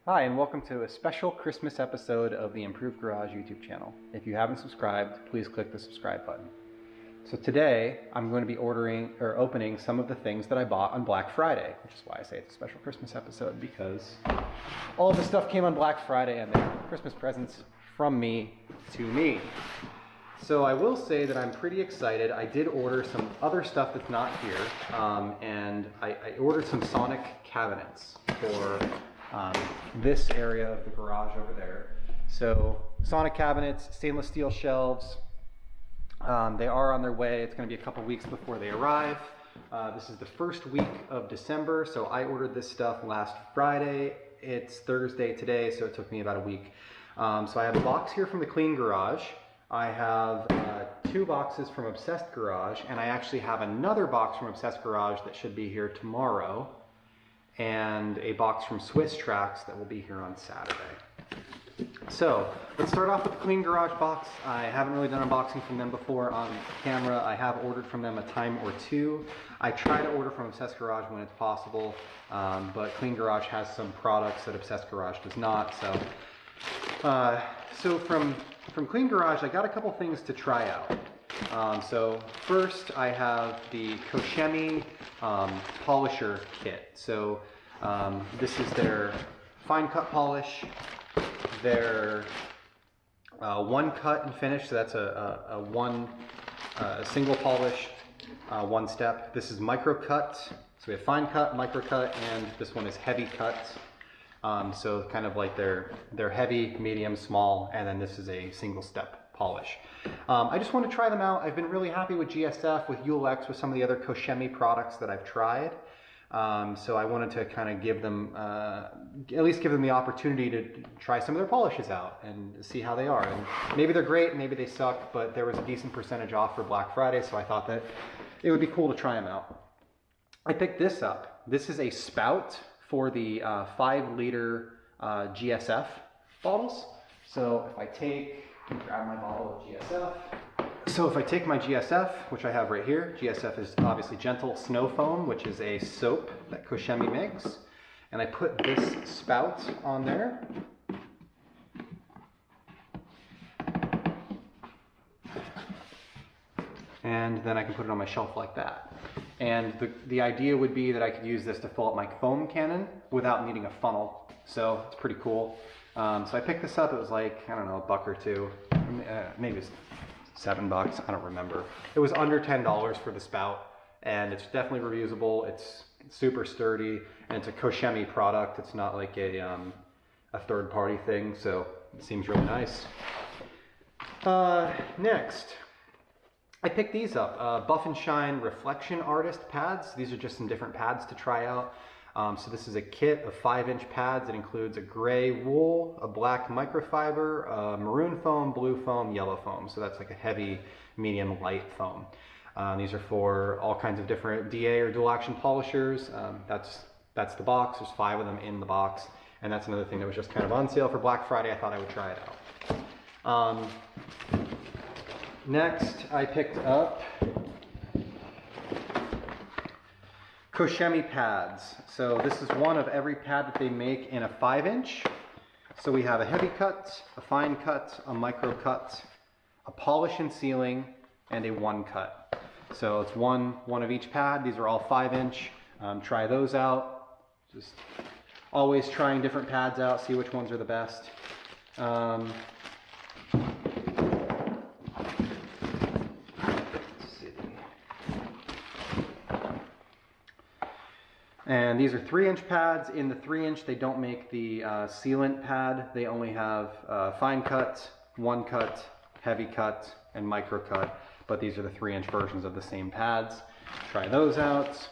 Hi, and welcome to a special Christmas episode of the Improved Garage YouTube channel. If you haven't subscribed, please click the subscribe button. So today, I'm going to be opening some of the things that I bought on Black Friday, which is why I say it's a special Christmas episode, because all of the stuff came on Black Friday and they're Christmas presents from me to me. So I will say that I'm pretty excited. I did order some other stuff that's not here, and I ordered some Sonic cabinets for this area of the garage over there. So Sonic cabinets, stainless steel shelves, they are on their way. It's going to be a couple weeks before they arrive. This is the first week of December, so I ordered this stuff last Friday. It's Thursday today, so it took me about a week. So I have a box here from the Clean Garage. I have 2 boxes from Obsessed Garage, and I actually have another box from Obsessed Garage that should be here tomorrow, and a box from Swiss Tracks that will be here on Saturday. So let's start off with the Clean Garage box. I haven't really done unboxing from them before on camera. I have ordered from them a time or two. I try to order from Obsessed Garage when it's possible, but Clean Garage has some products that Obsessed Garage does not. So from Clean Garage, I got a couple things to try out. So first I have the Koshemi polisher kit. So this is their fine cut polish, their one cut and finish. So that's a single polish, one step. This is micro cut. So we have fine cut, micro cut, and this one is heavy cut. So kind of like they're heavy, medium, small, and then this is a single step polish. I just want to try them out. I've been really happy with GSF, with ULX, with some of the other Koshemi products that I've tried. So I wanted to kind of give them, at least give them the opportunity to try some of their polishes out and see how they are. And maybe they're great, maybe they suck, but there was a decent percentage off for Black Friday, so I thought that it would be cool to try them out. I picked this up. This is a spout for the 5-liter GSF bottles. So if I grab my bottle of GSF. So if I take my GSF, which I have right here, GSF is obviously Gentle Snow Foam, which is a soap that Koshemi makes, and I put this spout on there. And then I can put it on my shelf like that. And the idea would be that I could use this to fill up my foam cannon without needing a funnel. So it's pretty cool. So I picked this up. It was like, I don't know, $1 or $2. Maybe it's $7, I don't remember. It was under $10 for the spout, and it's definitely reusable. It's super sturdy, and it's a Koshemi product. It's not like a third-party thing, so it seems really nice. Next, I picked these up, Buff and Shine Reflection Artist pads. These are just some different pads to try out. So this is a kit of 5-inch pads. It includes a gray wool, a black microfiber, maroon foam, blue foam, yellow foam. So that's like a heavy, medium, light foam. These are for all kinds of different DA or dual action polishers. That's the box. There's 5 of them in the box. And that's another thing that was just kind of on sale for Black Friday. I thought I would try it out. Next, I picked up Koshemi pads. So this is one of every pad that they make in a 5-inch. So we have a heavy cut, a fine cut, a micro cut, a polish and sealing, and a 1 cut. So it's one of each pad. These are all 5-inch. Try those out. Just always trying different pads out, see which ones are the best. And these are 3-inch pads. In the 3-inch, they don't make the sealant pad. They only have fine cut, 1 cut, heavy cut, and micro cut. But these are the 3-inch versions of the same pads. Try those out.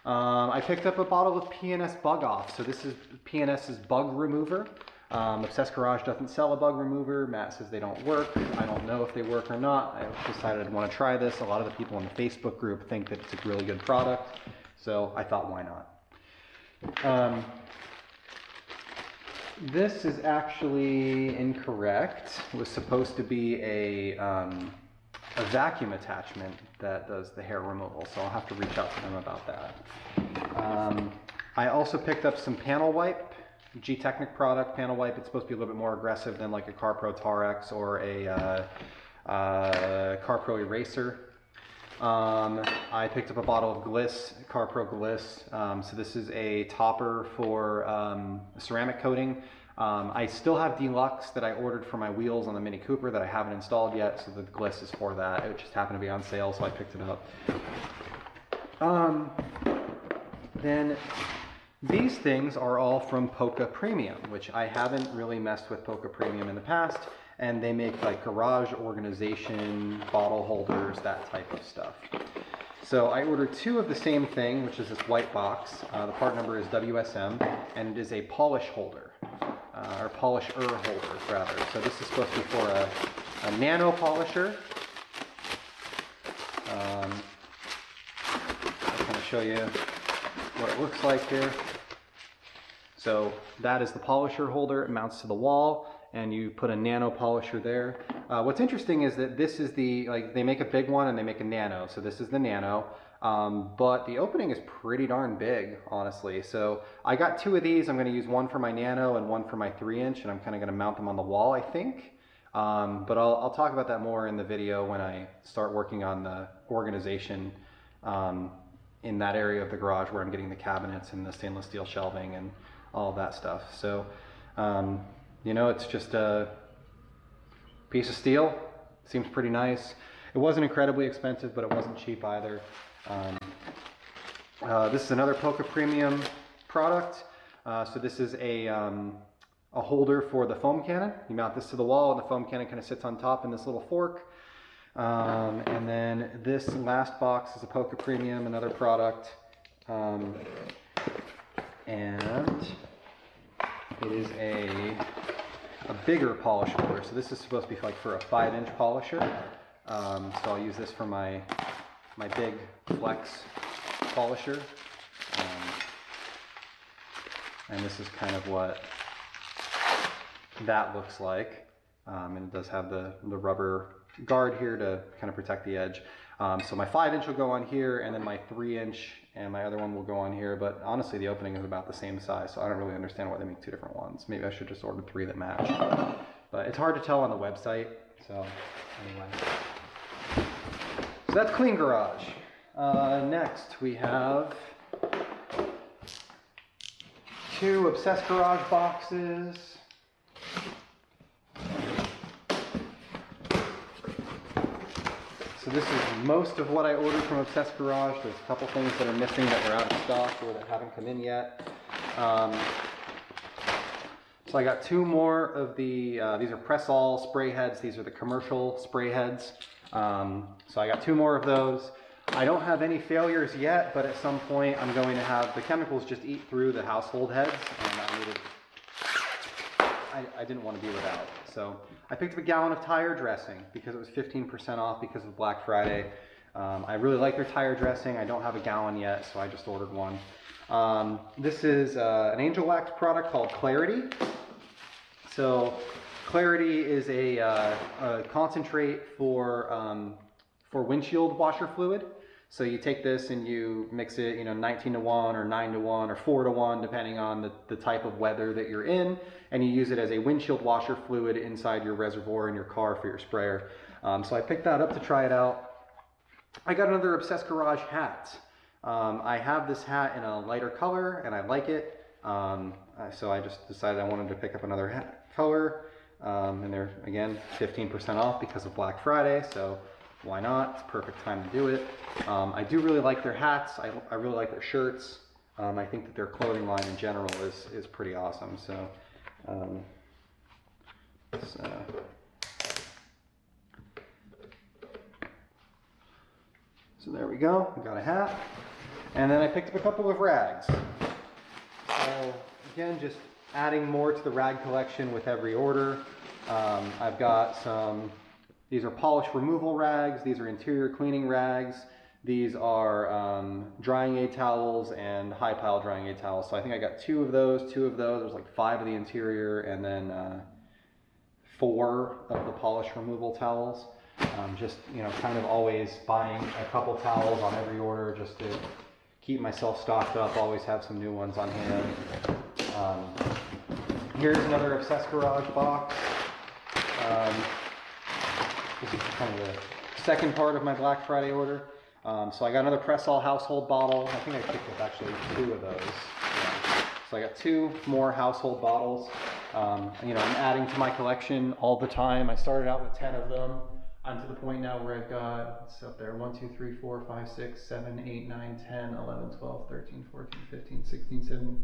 I picked up a bottle of P&S Bug Off. So this is P&S's bug remover. Obsessed Garage doesn't sell a bug remover. Matt says they don't work. I don't know if they work or not. I decided I want to try this. A lot of the people in the Facebook group think that it's a really good product. So I thought, why not? This is actually incorrect. It was supposed to be a vacuum attachment that does the hair removal, so I'll have to reach out to them about that. I also picked up some panel wipe Gtechniq product, panel wipe. It's supposed to be a little bit more aggressive than like a CarPro Tarex or a CarPro Eraser. I picked up a bottle of Gliss, CarPro Gliss. So this is a topper for ceramic coating. I still have Deluxe that I ordered for my wheels on the Mini Cooper that I haven't installed yet, so the Gliss is for that. It just happened to be on sale, so I picked it up. Then these things are all from Polka Premium, which I haven't really messed with Polka Premium in the past, and they make like garage organization, bottle holders, that type of stuff. So I ordered 2 of the same thing, which is this white box. The part number is WSM, and it is a polish holder, or polisher holder rather. So this is supposed to be for a nano polisher. I'll kind of show you what it looks like here. So that is the polisher holder. It mounts to the wall, and you put a nano polisher there. What's interesting is that this is the, like, they make a big one and they make a nano. So this is the nano, but the opening is pretty darn big, honestly. So I got 2 of these. I'm going to use one for my nano and one for my 3-inch, and I'm kind of going to mount them on the wall, I think. But I'll talk about that more in the video when I start working on the organization in that area of the garage where I'm getting the cabinets and the stainless steel shelving and all of that stuff. So, you know, it's just a piece of steel. Seems pretty nice. It wasn't incredibly expensive, but it wasn't cheap either. This is another Polka Premium product. So this is a holder for the foam cannon. You mount this to the wall, and the foam cannon kind of sits on top in this little fork. And then this last box is a Polka Premium, another product. And it is a bigger polish holder. So this is supposed to be like for a 5-inch polisher. So I'll use this for my big flex polisher. And this is kind of what that looks like. And it does have the rubber guard here to kind of protect the edge. So my 5-inch will go on here, and then my 3-inch and my other one will go on here. But honestly, the opening is about the same size, so I don't really understand why they make 2 different ones. Maybe I should just order 3 that match. But it's hard to tell on the website. So anyway, so that's Clean Garage. Next we have 2 Obsessed Garage boxes. So this is most of what I ordered from Obsessed Garage. There's a couple things that are missing that were out of stock or that haven't come in yet. So I got 2 more of the, these are Press-All spray heads. These are the commercial spray heads. So I got 2 more of those. I don't have any failures yet, but at some point I'm going to have the chemicals just eat through the household heads, and I didn't want to be without. So I picked up a gallon of tire dressing because it was 15% off because of Black Friday. I really like their tire dressing. I don't have a gallon yet, so I just ordered one. This is an Angel Wax product called Clarity. So Clarity is a concentrate for windshield washer fluid. So you take this and you mix it, 19 to 1 or 9 to 1 or 4 to 1, depending on the type of weather that you're in, and you use it as a windshield washer fluid inside your reservoir in your car for your sprayer. So I picked that up to try it out. I got another Obsessed Garage hat. I have this hat in a lighter color and I like it. So I just decided I wanted to pick up another hat color. And they're, again, 15% off because of Black Friday. So why not? It's a perfect time to do it. I do really like their hats. I really like their shirts. I think that their clothing line in general is pretty awesome. So, so there we go. We got a hat. And then I picked up a couple of rags. So again, just adding more to the rag collection with every order. I've got some. These are polish removal rags. These are interior cleaning rags. These are drying aid towels and high pile drying aid towels. So I think I got 2 of those. There's like 5 of the interior and then 4 of the polish removal towels. Just, kind of always buying a couple towels on every order just to keep myself stocked up. Always have some new ones on hand. Here's another Obsessed Garage box. This is kind of the second part of my Black Friday order. So I got another Press-All household bottle. I think I picked up actually 2 of those. Yeah. So I got 2 more household bottles. You know, I'm adding to my collection all the time. I started out with 10 of them. I'm to the point now where I've got, what's up there, 1, 2, 3, 4, 5, 6, 7, 8, 9, 10, 11, 12, 13, 14, 15, 16, 17.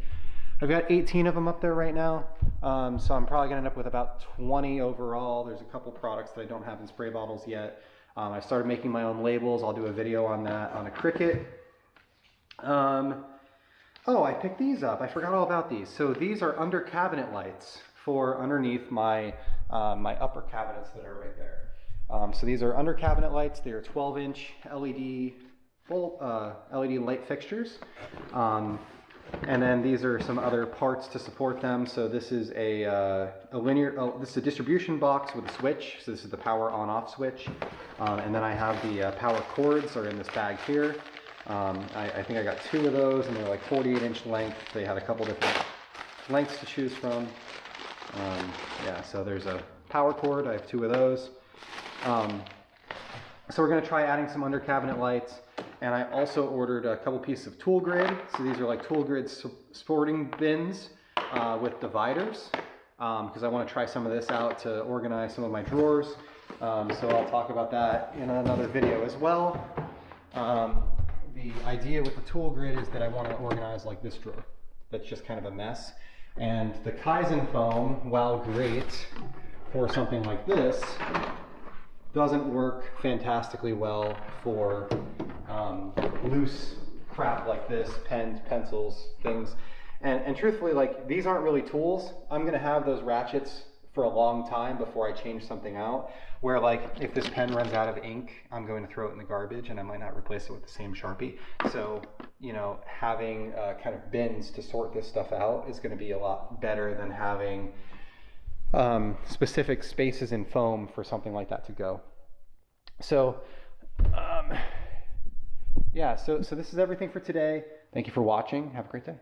I've got 18 of them up there right now. So I'm probably gonna end up with about 20 overall. There's a couple products that I don't have in spray bottles yet. I started making my own labels. I'll do a video on that on a Cricut. Oh, I picked these up. I forgot all about these. So these are under cabinet lights for underneath my, my upper cabinets that are right there. So these are under cabinet lights. They are 12-inch LED LED light fixtures. And then these are some other parts to support them. So this is a this is a distribution box with a switch. So this is the power on-off switch. And then I have the power cords are in this bag here. I think I got 2 of those, and they're like 48-inch length. They had a couple different lengths to choose from. Yeah, so there's a power cord. I have 2 of those. So we're going to try adding some under cabinet lights. And I also ordered a couple pieces of tool grid. So these are like tool grid sporting bins with dividers, because I want to try some of this out to organize some of my drawers. So I'll talk about that in another video as well. The idea with the tool grid is that I want to organize like this drawer that's just kind of a mess. And the Kaizen foam, while great for something like this, doesn't work fantastically well for loose crap like this, pens, pencils, things. And truthfully, like, these aren't really tools. I'm gonna have those ratchets for a long time before I change something out, where like if this pen runs out of ink, I'm going to throw it in the garbage and I might not replace it with the same Sharpie. So, you know, having kind of bins to sort this stuff out is gonna be a lot better than having specific spaces in foam for something like that to go. So yeah, so this is everything for today. Thank you for watching. Have a great day.